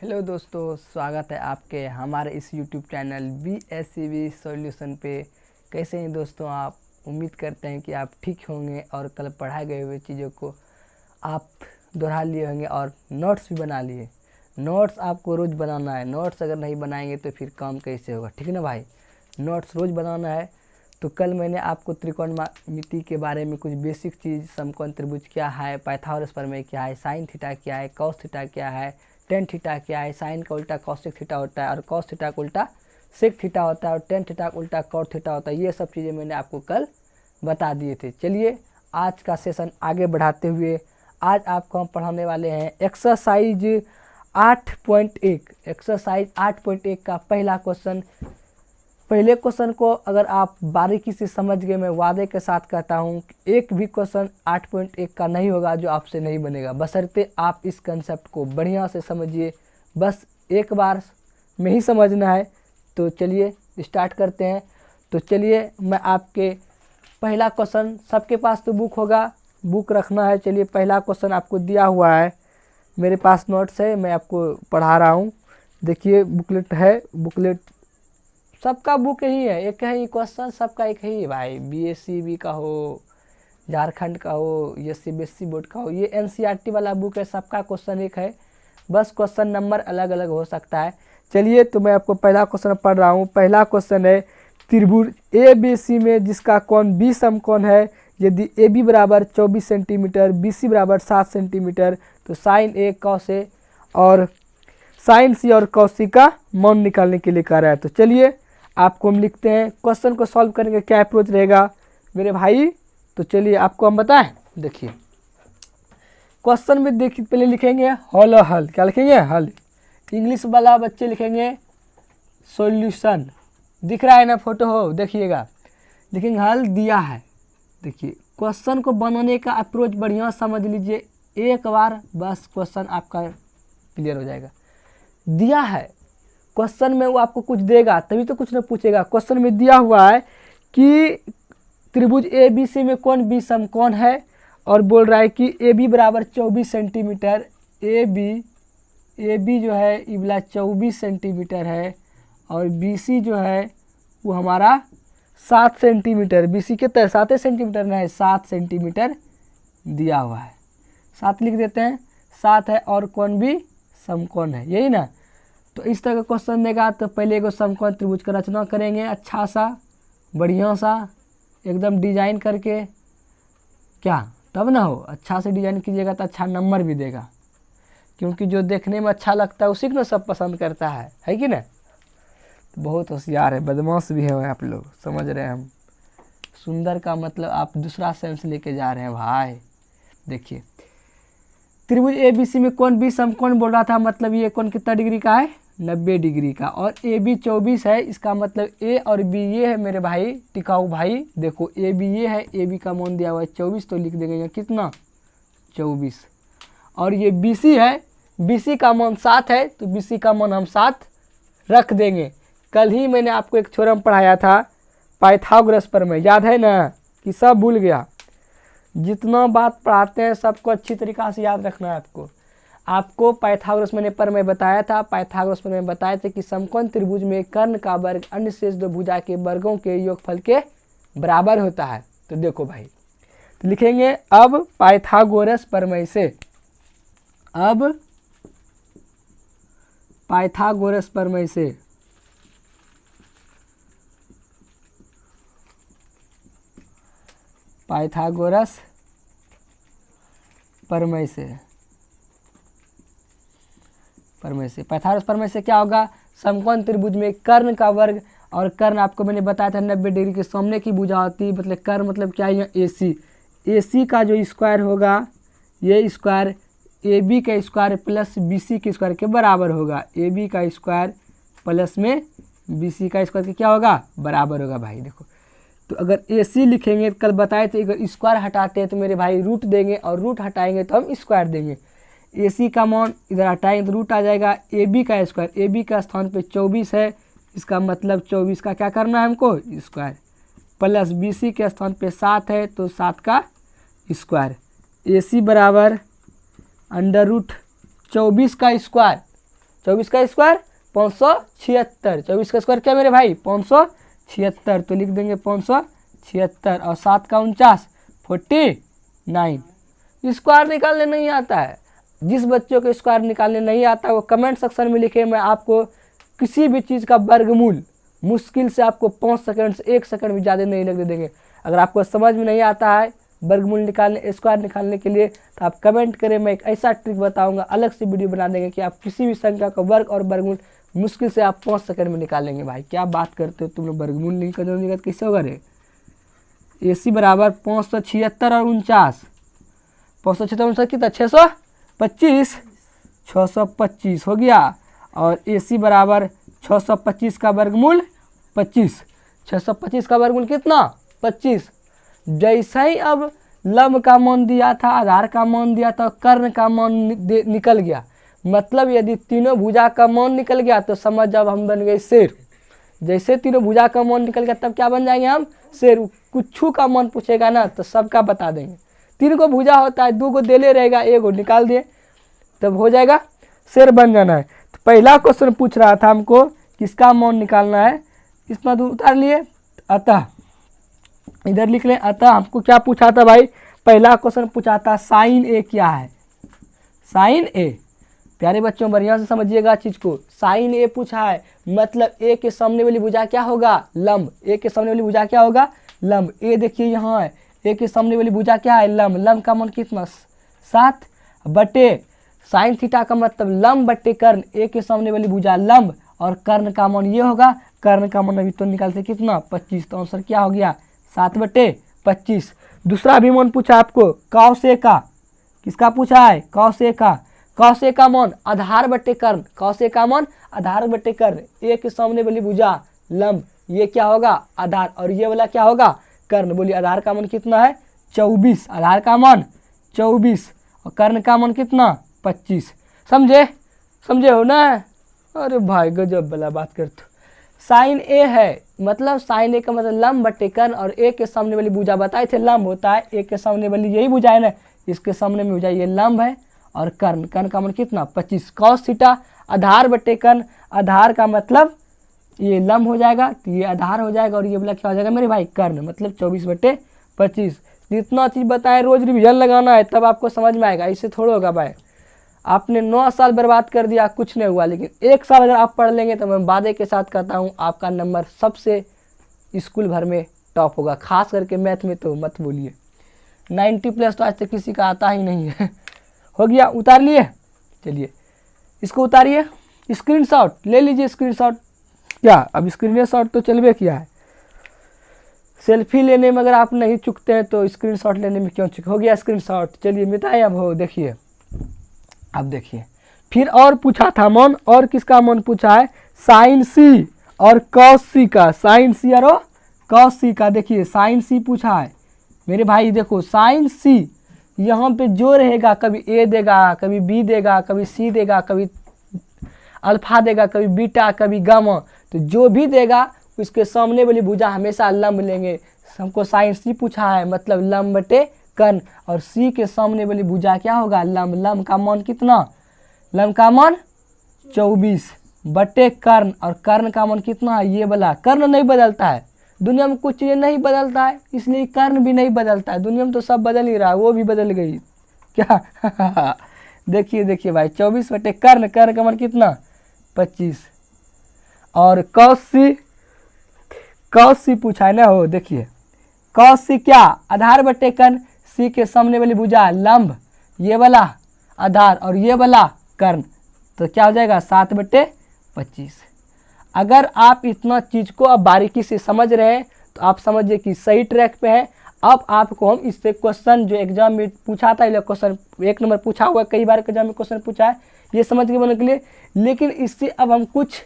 Hello दोस्तों, स्वागत है आपके हमारे इस YouTube चैनल BSCB सॉल्यूशन पे। कैसे हैं दोस्तों आप? उम्मीद करते हैं कि आप ठीक होंगे और कल पढ़ाए गए हुए चीज़ों को आप दोहरा लिए होंगे और नोट्स भी बना लिए। नोट्स आपको रोज़ बनाना है। नोट्स अगर नहीं बनाएंगे तो फिर काम कैसे होगा, ठीक है ना भाई? नोट्स रोज़ बनाना है। तो कल मैंने आपको त्रिकोणमिति के बारे में कुछ बेसिक चीज़, समकोण त्रिभुज क्या है, पाइथागोरस प्रमेय क्या है, साइन थीटा क्या है, कॉस थीटा क्या है, टेन थीटा क्या है, साइन का उल्टा कॉसेक थीटा होता है और कॉस थीटा का उल्टा सेक थीटा होता है और टेन थीटा का उल्टा कॉट थीटा होता है। ये सब चीज़ें मैंने आपको कल बता दिए थे। चलिए आज का सेशन आगे बढ़ाते हुए आज आपको हम पढ़ाने वाले हैं एक्सरसाइज 8.1। एक्सरसाइज 8.1 का पहला क्वेश्चन। पहले क्वेश्चन को अगर आप बारीकी से समझ गए, मैं वादे के साथ कहता हूँ कि एक भी क्वेश्चन 8.1 का नहीं होगा जो आपसे नहीं बनेगा, बशर्ते आप इस कंसेप्ट को बढ़िया से समझिए। बस एक बार में ही समझना है। तो चलिए स्टार्ट करते हैं। तो चलिए मैं आपके पहला क्वेश्चन, सबके पास तो बुक होगा, बुक रखना है। चलिए पहला क्वेश्चन आपको दिया हुआ है, मेरे पास नोट्स है, मैं आपको पढ़ा रहा हूँ। देखिए बुकलेट है, बुकलेट सबका बुक ही है, एक है क्वेश्चन, सबका एक ही है भाई। BSCB का हो, झारखंड का हो, या CBSE बोर्ड का हो, ये NCERT वाला बुक है, सबका क्वेश्चन एक है, बस क्वेश्चन नंबर अलग अलग हो सकता है। चलिए तो मैं आपको पहला क्वेश्चन पढ़ रहा हूँ। पहला क्वेश्चन है, त्रिभुज ABC में जिसका कोण B समकोण है, यदि AB बराबर 24 सेंटीमीटर, BC बराबर 7 सेंटीमीटर, तो साइन A cos A और साइन C और cos C का मान निकालने के लिए कह रहा है। तो चलिए आपको हम लिखते हैं, क्वेश्चन को सॉल्व करने का क्या अप्रोच रहेगा मेरे भाई। तो चलिए आपको हम बताएं। देखिए क्वेश्चन में देखिए, पहले लिखेंगे हल और हल। क्या लिखेंगे? हल। इंग्लिश वाला बच्चे लिखेंगे सॉल्यूशन। दिख रहा है ना, फोटो हो देखिएगा। लिखेंगे हल दिया है। देखिए क्वेश्चन को बनाने का अप्रोच बढ़िया समझ लीजिए, एक बार बस क्वेश्चन आपका क्लियर हो जाएगा। दिया है क्वेश्चन में, वो आपको कुछ देगा तभी तो कुछ न पूछेगा। क्वेश्चन में दिया हुआ है कि त्रिभुज ABC में कोण B समकोण है और बोल रहा है कि AB बराबर 24 सेंटीमीटर, AB जो है ये वाला 24 सेंटीमीटर है और BC जो है वो हमारा 7 सेंटीमीटर। BC के 7 सेंटीमीटर ना है, 7 सेंटीमीटर दिया हुआ है। 7 लिख देते हैं, 7 है और कोण भी समकोण है, यही ना। तो इस तरह का क्वेश्चन देगा तो पहले एगो समकोण त्रिभुज का रचना करेंगे, अच्छा सा बढ़िया सा एकदम डिजाइन करके, क्या तब ना हो। अच्छा से डिजाइन कीजिएगा तो अच्छा नंबर भी देगा, क्योंकि जो देखने में अच्छा लगता है उसी को ना सब पसंद करता है कि ना। तो बहुत होशियार है, बदमाश भी है आप लोग, समझ रहे हैं हम। सुंदर का मतलब आप दूसरा सेंस लेके जा रहे हैं भाई। देखिए त्रिभुज ABC में कोण B समकोण बोल रहा था, मतलब ये कोण कितना डिग्री का है? 90 डिग्री का। और AB 24 है, इसका मतलब A और B ये है मेरे भाई टिकाऊ भाई। देखो AB ये है, AB का मान दिया हुआ है 24, तो लिख देंगे यहाँ कितना? 24। और ये BC है, BC का मान 7 है, तो BC का मान हम 7 रख देंगे। कल ही मैंने आपको एक थ्योरम पढ़ाया था पाइथागोरस प्रमेय, याद है ना? कि सब भूल गया? जितना बात पढ़ाते हैं सबको अच्छी तरीक़ा से याद रखना है आपको पाइथागोरस मैंने प्रमेय बताया था। पाइथागोरस प्रमेय बताए थे कि समकोण त्रिभुज में कर्ण का वर्ग अन्य शेष दो भुजा के वर्गों के योगफल के बराबर होता है। तो देखो भाई, तो लिखेंगे अब पाइथागोरस प्रमेय से, अब पाइथागोरस प्रमेय से पाइथागोरस प्रमेय से पाइथागोरस प्रमेय से क्या होगा? समकोण त्रिभुज में कर्ण का वर्ग, और कर्ण आपको मैंने बताया था 90 डिग्री के सामने की भुजा होती है, मतलब कर्ण मतलब क्या है? AC का जो स्क्वायर होगा, ये स्क्वायर AB का स्क्वायर प्लस BC के स्क्वायर के बराबर होगा। AB का स्क्वायर प्लस में BC का स्क्वायर के क्या होगा? बराबर होगा भाई। देखो तो अगर AC लिखेंगे, कल बताए थे अगर स्क्वायर हटाते हैं तो मेरे भाई रूट देंगे, और रूट हटाएंगे तो हम स्क्वायर देंगे। AC का मान इधर हटाएंगे तो रूट आ जाएगा। AB का स्क्वायर, AB का स्थान पे 24 है, इसका मतलब 24 का क्या करना है हमको? स्क्वायर। प्लस BC के स्थान पे 7 है, तो 7 का स्क्वायर। AC बराबर अंडर रूट 24 का स्क्वायर 24 का स्क्वायर 576, 24 का स्क्वायर क्या मेरे भाई 576, तो लिख देंगे 576, और 7 का 49 49। स्क्वायर निकालने नहीं आता है, जिस बच्चों को स्क्वायर निकालने नहीं आता है वो कमेंट सेक्शन में लिखे, मैं आपको किसी भी चीज़ का वर्गमूल मुश्किल से आपको 5 सेकंड से 1 सेकंड भी ज़्यादा नहीं लगने देंगे। अगर आपको समझ में नहीं आता है वर्गमूल निकालने स्क्वायर निकालने के लिए तो आप कमेंट करें, मैं एक ऐसा ट्रिक बताऊंगा, अलग से वीडियो बना देंगे कि आप किसी भी संख्या का वर्ग और वर्गमूल मुश्किल से आप 5 सेकंड में निकाल लेंगे। भाई क्या बात करते हो तुम लोग, वर्गमूल निकाल कैसे होगा रे। AC बराबर 576 और 49, 576 49 कितना 625, 625 हो गया, और AC बराबर 625 का वर्गमूल 25, 625 का वर्गमूल कितना 25। जैसे ही अब लंब का मान दिया था, आधार का मान दिया था, कर्ण का मान निकल गया, मतलब यदि तीनों भुजा का मान निकल गया तो समझ जब हम बन गए शेर। जैसे तीनों भुजा का मान निकल गया तब क्या बन जाएंगे हम शेर। कुछ का मान पूछेगा ना तो सबका बता देंगे। 3 को भुजा होता है, 2 को देले रहेगा, 1 को निकाल दिए तब हो जाएगा शेर बन जाना है। तो पहला क्वेश्चन पूछ रहा था हमको किसका मान निकालना है, इसमें उतार लिए। अतः इधर लिख लें, अतः हमको क्या पूछा था भाई, पहला क्वेश्चन पूछा था साइन ए क्या है, साइन ए। प्यारे बच्चों बढ़िया से समझिएगा चीज को, साइन ए पूछा है मतलब ए के सामने वाली भुजा क्या होगा लंब, ए के सामने वाली भुजा क्या होगा लंब। ए देखिए यहाँ है, ए के सामने वाली भुजा क्या है लंब, लंब का मान कितना 7 बटे साइन थीटा का मतलब लंब बटे कर्ण, ए के सामने वाली भुजा लंब और कर्ण का मान ये होगा, कर्ण का मान अभी तो निकालते कितना 25, तो आंसर क्या हो गया 7 बटे 25। दूसरा भी मान पूछा आपको कॉस ए का, किसका पूछा है कॉस ए का, कॉस ए का मान आधार बटे कर्ण, कॉस ए का मान आधार बटे कर्ण, ए के सामने वाली भुजा लंब ये क्या होगा आधार और ये वाला क्या होगा कर्ण। बोलिए आधार का मान कितना है 24, आधार का मान 24 और कर्ण का मान कितना 25। समझे, समझे हो ना। अरे भाई गजब वाला बात करते। साइन ए है मतलब साइन ए का मतलब लंब बटे कर्ण, और ए के सामने वाली भुजा बताए थे लंब होता है, ए के सामने वाली यही भुजा है ना, इसके सामने में भुजा ये लंब है और कर्ण, कर्ण का मान कितना 25। कॉस थीटा आधार बटे कर्ण, आधार का मतलब ये लंब हो जाएगा तो ये आधार हो जाएगा और ये वाला क्या हो जाएगा मेरे भाई कर्ण, मतलब 24 बटे 25। जितना चीज़ बताएं रोज रिविजन लगाना है तब आपको समझ में आएगा, इससे थोड़ा होगा भाई। आपने 9 साल बर्बाद कर दिया कुछ नहीं हुआ, लेकिन 1 साल अगर आप पढ़ लेंगे तो मैं वादे के साथ कहता हूँ आपका नंबर सबसे स्कूल भर में टॉप होगा, खास करके मैथ में तो मत बोलिए। 90+ तो आज तक किसी का आता ही नहीं है। हो गया, उतार लिए, चलिए इसको उतारिए, स्क्रीनशॉट ले लीजिए। स्क्रीनशॉट क्या अब स्क्रीनशॉट तो चलबे किया है, सेल्फी लेने में अगर आप नहीं चुकते हैं तो स्क्रीनशॉट लेने में क्यों चुके। हो गया स्क्रीनशॉट, चलिए मिटाए। अब हो देखिए, अब देखिए फिर और पूछा था मान, और किसका मान पूछा है साइन सी और कॉस सी का, साइन सी और कॉस सी का। देखिए साइन सी पूछा है मेरे भाई, देखो साइन सी यहाँ पे जो रहेगा कभी ए देगा, कभी बी देगा, कभी सी देगा, कभी अल्फा देगा, कभी बीटा, कभी गामा, तो जो भी देगा उसके सामने वाली भुजा हमेशा लंब लेंगे। हमको साइन सी पूछा है मतलब लंब बटे कर्ण, और सी के सामने वाली भुजा क्या होगा लंब, लंब का मान कितना, लंब का मान 24 बटे कर्ण, और कर्ण का मान कितना है ये वाला। कर्ण नहीं बदलता है दुनिया में, कुछ चीज़ें नहीं बदलता है इसलिए कर्ण भी नहीं बदलता है। दुनिया में तो सब बदल ही रहा है, वो भी बदल गई क्या देखिए देखिए भाई 24 बटे कर्ण, कर्ण का मान कितना 25। और कॉस सी पूछा है ना, हो देखिए कॉस सी क्या आधार बटे कर्ण, सी के सामने वाली भुजा लंब, ये वाला आधार और ये वाला कर्ण, तो क्या हो जाएगा 7 बटे 25। अगर आप इतना चीज़ को अब बारीकी से समझ रहे हैं तो आप समझिए कि सही ट्रैक पे है। अब आपको हम इससे क्वेश्चन जो एग्जाम में पूछा था, क्वेश्चन 1 नंबर पूछा हुआ, कई बार एग्जाम में क्वेश्चन पूछा है ये समझ के बनने के लिए, लेकिन इससे अब हम कुछ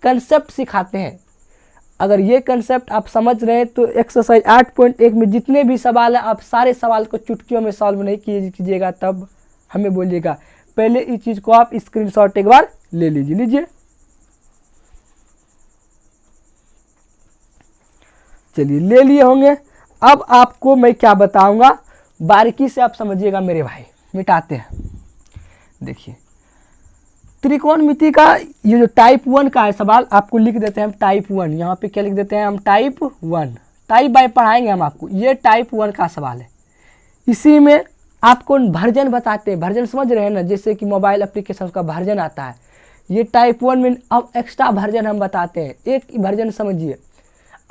कंसेप्ट सिखाते हैं। अगर ये कंसेप्ट आप समझ रहे हैं तो एक्सरसाइज 8.1 में जितने भी सवाल हैं आप सारे सवाल को चुटकियों में सॉल्व नहीं कीजिएगा, तब हमें बोलिएगा। पहले इस चीज़ को आप स्क्रीनशॉट एक बार ले लीजिए। चलिए ले लिए होंगे। अब आपको मैं क्या बताऊंगा बारीकी से आप समझिएगा मेरे भाई। मिटाते हैं, देखिए त्रिकोणमिति का ये जो टाइप 1 का है सवाल, आपको लिख देते हैं हम टाइप 1, यहाँ पे क्या लिख देते हैं हम टाइप 1, टाइप बाय पढ़ाएंगे हम आपको। ये टाइप 1 का सवाल है। इसी में आपको वर्जन बताते हैं, वर्जन समझ रहे हैं ना, जैसे कि मोबाइल एप्लीकेशन का वर्जन आता है, ये टाइप 1 में अब एक्स्ट्रा वर्जन हम बताते हैं। एक वर्जन समझिए,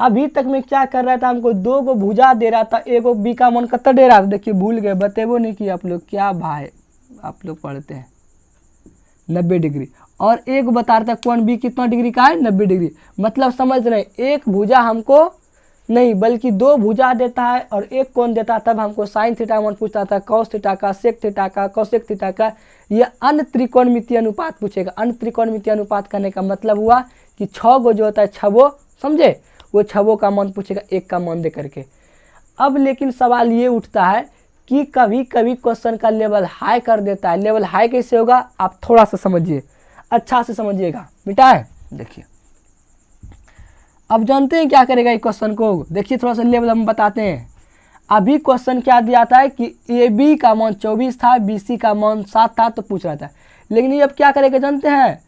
अभी तक मैं क्या कर रहा था, हमको 2 गो भुजा दे रहा था, एक बी का मान कितना दे रहा था, देखिए भूल गए, बतेबो नहीं किया आप लोग, क्या भाई आप लोग पढ़ते हैं 90 डिग्री, और एक बता रहा था कौन बी कितना डिग्री का है 90 डिग्री। मतलब समझ रहे हैं, एक भुजा हमको नहीं बल्कि 2 भुजा देता है और एक कोण देता है, तब हमको साइन थीटा मान पूछता था, कॉस थीटा का, सेक थीटा का, कोसेक थीटा का। ये अन्य त्रिकोणमितीय अनुपात पूछेगा। अन्य त्रिकोणमितीय अनुपात करने का मतलब हुआ कि 6 गो जो होता है छवो, समझे, वो छवो का मान पूछेगा, एक का मान दे करके। अब लेकिन सवाल ये उठता है कि कभी कभी क्वेश्चन का लेवल हाई कर देता है। लेवल हाई कैसे होगा, आप थोड़ा सा समझिए, अच्छा से समझिएगा, बेटा है देखिए। अब जानते हैं क्या करेगा इस क्वेश्चन को, देखिए थोड़ा सा लेवल हम बताते हैं। अभी क्वेश्चन क्या दिया था कि ए बी का मान 24 था, बी सी का मान 7 था, तो पूछ रहा था। लेकिन ये अब क्या करेगा जानते हैं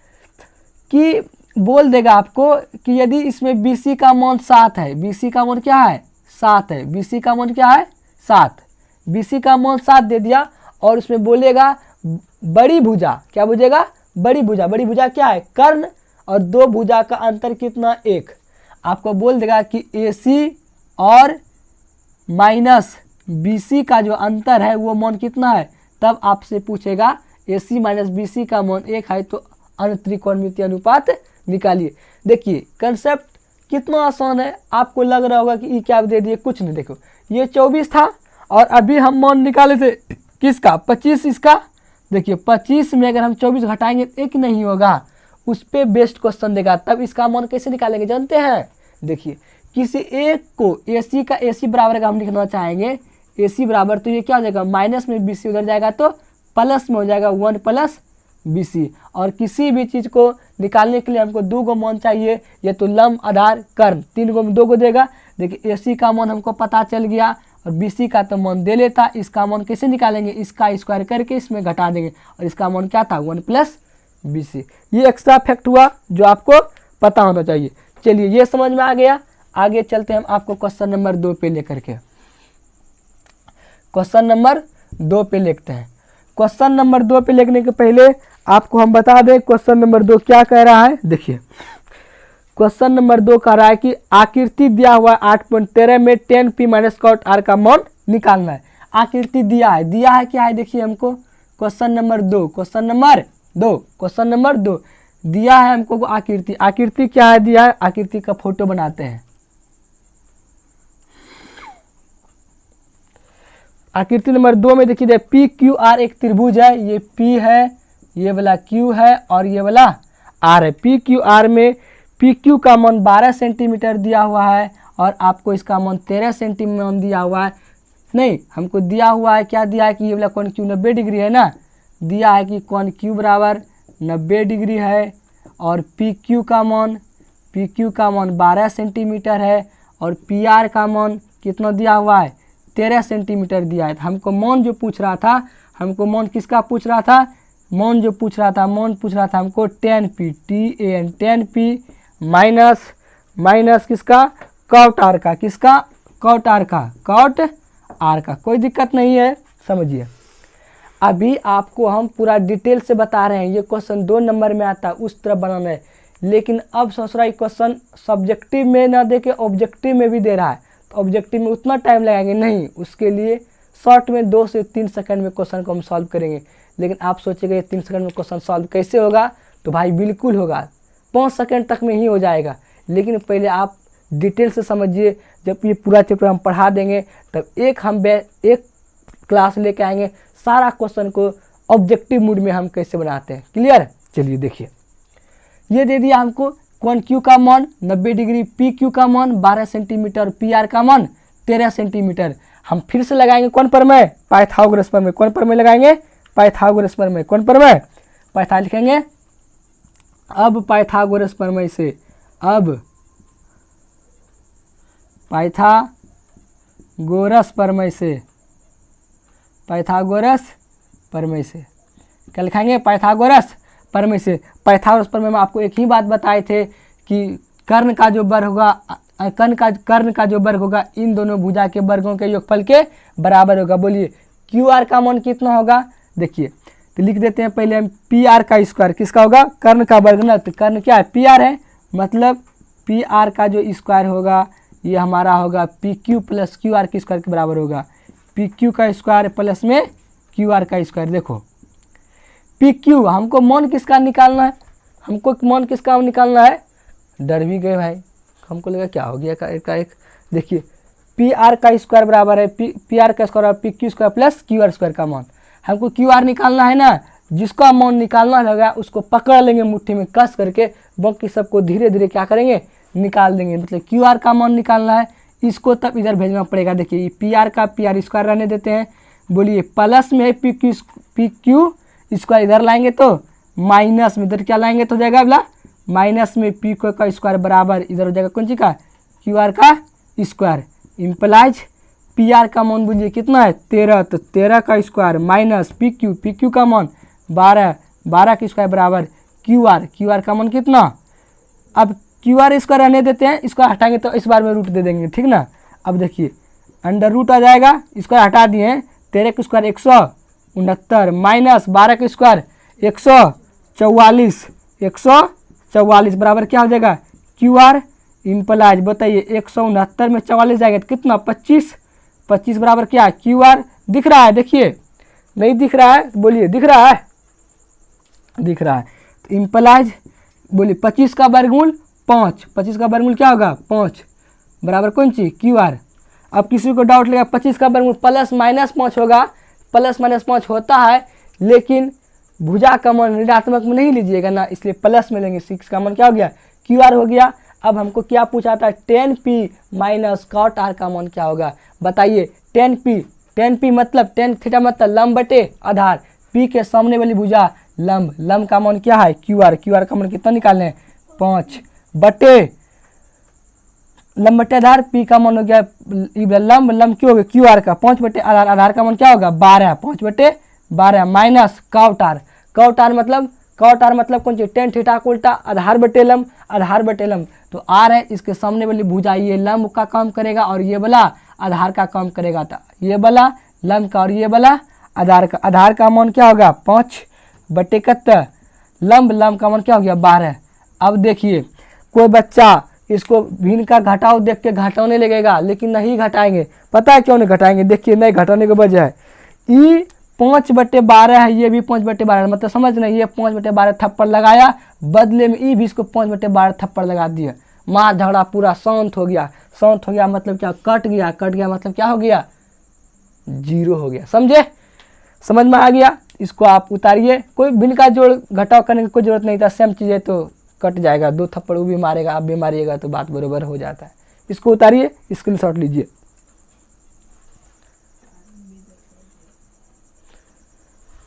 कि बोल देगा आपको कि यदि इसमें बी सी का मान 7 है, बी सी का मान क्या है 7 है, बी सी का मान क्या है 7, बी सी का मान 7 दे दिया, और उसमें बोलेगा बड़ी भुजा, क्या बुझेगा बड़ी भुजा, बड़ी भुजा क्या है कर्ण, और 2 भुजा का अंतर कितना 1। आपको बोल देगा कि ए सी और माइनस बी सी का जो अंतर है वो मान कितना है, तब आपसे पूछेगा ए सी माइनस बी सी का मान 1 है, तो अन्य त्रिकोणमितीय अनुपात निकालिए। देखिए कंसेप्ट कितना आसान है, आपको लग रहा होगा कि ये क्या दे दिए, कुछ नहीं। देखो ये 24 था और अभी हम मान निकाले थे किसका 25, इसका देखिए 25 में अगर हम 24 घटाएंगे तो 1 नहीं होगा, उस पर बेस्ड क्वेश्चन देगा, तब इसका मान कैसे निकालेंगे जानते हैं। देखिए किसी एक को ए सी का ए सी बराबर का हम लिखना चाहेंगे, ए सी बराबर, तो ये क्या हो जाएगा माइनस में बी सी उधर जाएगा तो प्लस में हो जाएगा 1 प्लस बी सी। और किसी भी चीज़ को निकालने के लिए हमको 2 गो मान चाहिए, ये तो लंब आधार कर्ण, 3 गो में 2 गो देगा। देखिए ए सी का मान हमको पता चल गया और बी सी का तो मान दे लेता, इसका मान कैसे निकालेंगे, इसका स्क्वायर करके इसमें घटा देंगे, और इसका मान क्या था 1 प्लस बी सी। ये एक्स्ट्रा फैक्ट हुआ जो आपको पता होना चाहिए। चलिए ये समझ में आ गया, आगे चलते हैं हम आपको क्वेश्चन नंबर 2 पे लेकर के। क्वेश्चन नंबर 2 पे लिखते हैं। क्वेश्चन नंबर 2 पे लिखने के पहले आपको हम बता दें क्वेश्चन नंबर 2 क्या कह रहा है। देखिए क्वेश्चन नंबर 2 कह रहा है कि आकृति दिया हुआ 8.13 में 10 p माइनस कॉट r का मान निकालना है। आकृति दिया है क्या है, देखिए हमको क्वेश्चन नंबर 2, क्वेश्चन नंबर 2 दिया है हमको आकृति। आकृति क्या है दिया है, आकृति का फोटो बनाते हैं। आकृति नंबर 2 में देखिए पी क्यू आर एक त्रिभुज है, ये P है, ये वाला Q है और ये वाला R है। पी क्यू आर में पी क्यू का मान 12 सेंटीमीटर दिया हुआ है और आपको इसका मान 13 सेंटीमीटर दिया हुआ है। नहीं, हमको दिया हुआ है क्या दिया है कि ये वाला कोण Q 90 डिग्री है ना, दिया है कि कोण Q बराबर 90 डिग्री है और पी क्यू का मान 12 सेंटीमीटर है और पी आर का मान कितना दिया हुआ है 13 सेंटीमीटर दिया है। तो हमको मान जो पूछ रहा था, हमको मान किसका पूछ रहा था, मान पूछ रहा था हमको 10p TAN 10p माइनस किसका कॉट आर का, किसका कॉट आर का। कोई दिक्कत नहीं है, समझिए। अभी आपको हम पूरा डिटेल से बता रहे हैं, ये क्वेश्चन 2 नंबर में आता है, उस तरह बनाना है। लेकिन अब सोच रहा है क्वेश्चन सब्जेक्टिव में ना दे के ऑब्जेक्टिव में भी दे रहा है, तो ऑब्जेक्टिव में उतना टाइम लगाएंगे नहीं, उसके लिए शॉर्ट में 2 से 3 सेकंड में क्वेश्चन को हम सॉल्व करेंगे। लेकिन आप सोचेंगे ये 3 सेकंड में क्वेश्चन सॉल्व कैसे होगा, तो भाई बिल्कुल होगा, 5 सेकंड तक में ही हो जाएगा। लेकिन पहले आप डिटेल से समझिए, जब ये पूरा चैप्टर हम पढ़ा देंगे तब एक क्लास लेके आएंगे, सारा क्वेश्चन को ऑब्जेक्टिव मूड में हम कैसे बनाते हैं, क्लियर। चलिए देखिए, ये दे दिया हमको कोण Q का मान 90 डिग्री, पी क्यू का मान 12 सेंटीमीटर, पी आर का मान 13 सेंटीमीटर। हम फिर से लगाएंगे कौन पर में, पाइथागोरस पर में। कौन पर में लगाएंगे, पाइथागोरस पर में। कौन पर में, पाइथा लिखेंगे। अब पाइथागोरस पर में से, अब पाइथागोरस प्रमेय से, पाइथागोरस प्रमेय से क्या लिखाएंगे, पाइथागोरस प्रमेय से। पाइथागोरस प्रमेय में आपको एक ही बात बताए थे कि कर्ण का जो वर्ग होगा, कर्ण का जो वर्ग होगा इन दोनों भुजा के वर्गों के योगफल के बराबर होगा। बोलिए क्यू आर का मान कितना होगा? देखिए तो लिख देते हैं पहले हम पी आर का स्क्वायर किसका होगा? कर्ण का वर्ग ना, तो कर्ण क्या है? पी आर है, मतलब पी आर का जो स्क्वायर होगा ये हमारा होगा P Q plus Q R के स्क्वायर के बराबर होगा। पी क्यू का स्क्वायर प्लस में क्यू आर का स्क्वायर। देखो पी क्यू हमको मान किसका निकालना है? हमको मान किसका निकालना है? डर भी गए भाई, हमको लगा क्या हो गया एक। देखिए पी आर का स्क्वायर बराबर है पी आर का square P Q square plus Q R square का मान। हमको क्यू आर निकालना है ना, जिसका मान निकालना लगा उसको पकड़ लेंगे मुट्ठी में कस करके, बाकी सबको धीरे धीरे क्या करेंगे? निकाल देंगे। मतलब क्यू आर का मान निकालना है, इसको तब इधर भेजना पड़ेगा। देखिए पी आर का पी आर स्क्वायर रहने देते हैं। बोलिए प्लस में पी क्यू स्क्वायर इधर लाएंगे तो माइनस में इधर क्या लाएंगे तो हो जाएगा बोला माइनस में पी क्यू का स्क्वायर बराबर इधर हो जाएगा कौन सी का? क्यू आर का स्क्वायर। इम्प्लाइज पी आर का मान बोलिए कितना है? 13, तो 13 का स्क्वायर माइनस पी क्यू का मान 12, 12 का स्क्वायर बराबर क्यू आर का मान कितना? अब क्यू आर स्क्वायर रहने देते हैं, इसको हटाएंगे तो इस बार में रूट दे देंगे, ठीक ना। अब देखिए अंडर रूट आ जाएगा, स्क्वायर हटा दिए, 13 का स्क्वायर 169 माइनस 12 का स्क्वायर 144 बराबर क्या हो जाएगा? क्यू आर इम्प्लाइज बताइए 169 में 44 जाएगा तो कितना? 25 बराबर क्या? Q R. दिख रहा है? देखिए नहीं दिख रहा है? बोलिए दिख रहा है? दिख रहा है। तो इम्प्लाइज बोलिए 25 का वर्गमूल 5, 25 का वर्गमूल क्या होगा? 5 बराबर कौन सी? Q R. अब किसी को डाउट लगा 25 का वर्गमूल प्लस माइनस 5 होगा, प्लस माइनस 5 होता है लेकिन भुजा का मान ऋणात्मक में नहीं लीजिएगा ना, इसलिए प्लस में लेंगे। 6 का मान क्या हो गया? क्यू आर हो गया। अब हमको क्या पूछा था? tan p minus cot R का मान क्या होगा? बताइए tan p मतलब tan थीटा मतलब लंब बटे आधार, p के सामने वाली भुजा लंब का मान क्या है? क्यू आर का मान कितना निकालना है? 5 बटे लंब बटे आधार, p का मान हो गया लंब क्यों हो गया? क्यू आर का 5 बटे आधार का मान क्या होगा? 12, 5 बटे 12 माइनस कॉट आर मतलब कौन सी? tan थीटा को उल्टा आधार बटे लंब तो आर है, इसके सामने वाली भुजा ये लंब का काम करेगा और ये वाला आधार का काम करेगा। तो ये वाला लंब का और ये वाला आधार का मान क्या होगा? 5 बटे कत्ता लंब का मान क्या हो गया? 12। अब देखिए कोई बच्चा इसको भिन्न का घटाव देख के घटाने लगेगा, लेकिन नहीं घटाएंगे। पता है क्यों नहीं घटाएंगे? देखिए नहीं घटाने की वजह है ई 5/12 है, ये भी 5/12, मतलब समझ नहीं, ये 5/12 थप्पड़ लगाया, बदले में ई भी इसको 5/12 थप्पड़ लगा दिया। मार झगड़ा पूरा शांत हो गया मतलब क्या? कट गया मतलब क्या हो गया? 0 हो गया। समझ में आ गया? इसको आप उतारिए, कोई भिन्न का जोड़ घटाव करने की कोई जरूरत नहीं था, सेम चीज़ है तो कट जाएगा। 2 थप्पड़ वो भी मारेगा आप भी मारिएगा तो बात बराबर हो जाता है। इसको उतारिए, स्क्रीनशॉट लीजिए।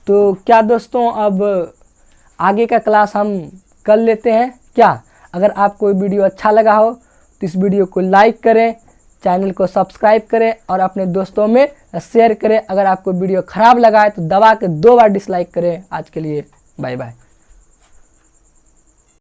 तो क्या दोस्तों अब आगे का क्लास हम कर लेते हैं क्या? अगर आपको वीडियो अच्छा लगा हो तो इस वीडियो को लाइक करें, चैनल को सब्सक्राइब करें और अपने दोस्तों में शेयर करें। अगर आपको वीडियो ख़राब लगा है तो दबा के 2 बार डिसलाइक करें। आज के लिए बाय बाय।